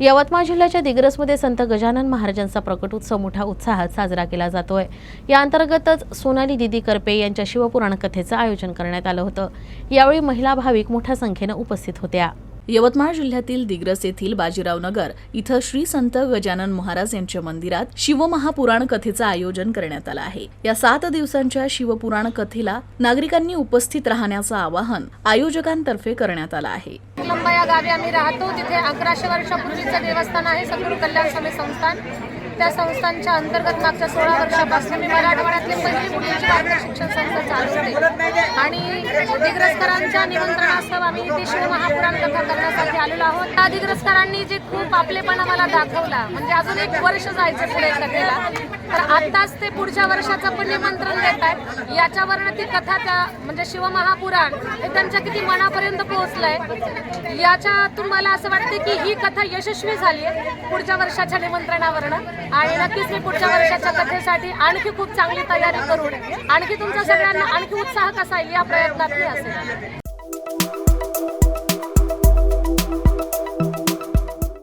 यवतमाळ जिल्ह्याच्या दिग्रसमध्ये संत गजानन महाराजांचा प्रकटोत्सव मोठ्या उत्साहात साजरा केला जातोय। या अंतर्गतच सोनाली दीदी करपे यांच्या शिवपुराण कथेचं आयोजन करण्यात आलं होतं। यावेळी महिला भाविक मोठ्या संख्येने उपस्थित होत्या। यवतमाळ जिल्ह्यातील दिग्रस येथील बाजीराव नगर इथं श्री संत गजानन महाराज यांच्या मंदिरात शिवमहापुराण कथेचं आयोजन करण्यात आलं आहे। या 7 दिवसांच्या शिवपुराण कथेला नागरिकांनी उपस्थित राहण्याचं आवाहन आयोजकांतर्फे करण्यात आलं आहे। लंबा या गावी आम्ही राहतो, तिथे 1100 वर्षापूर्वीचं देवस्थान आहे सद्गुरू कल्याण स्वामी संस्थान। त्या संस्थांच्या अंतर्गत मागच्या 16 वर्षापासून मी मराठवाड्यातली पहिली मुलींची भारतीय शिक्षण संस्था चालवते आणि दिग्रसकरांच्या निमंत्रणास्तव आम्ही इथे शिवमहापुराण कथा करण्यासाठी आलेलो आहोत। त्या दिग्रसकरांनी जे खूप आपलेपणा मला दाखवला, म्हणजे अजून 1 वर्ष जायचं पुढे कथेला, तर आताच ते पुढच्या वर्षाचं पण निमंत्रण देत आहेत। याच्यावरनं ती कथा त्या म्हणजे शिवमहापुराण हे त्यांच्या किती मनापर्यंत पोहोचलंय, याच्यातून मला असं वाटतं की ही कथा यशस्वी झाली आहे पुढच्या वर्षाच्या निमंत्रणावरनं। आणि नक्कीच मी पुढच्या वर्षाच्या कथेसाठी आणखी खूप चांगली तयारी करून आणखी तुमच्या सगळ्यांना आणखी उत्साह कसा येईल या प्रयत्नात मी असेल।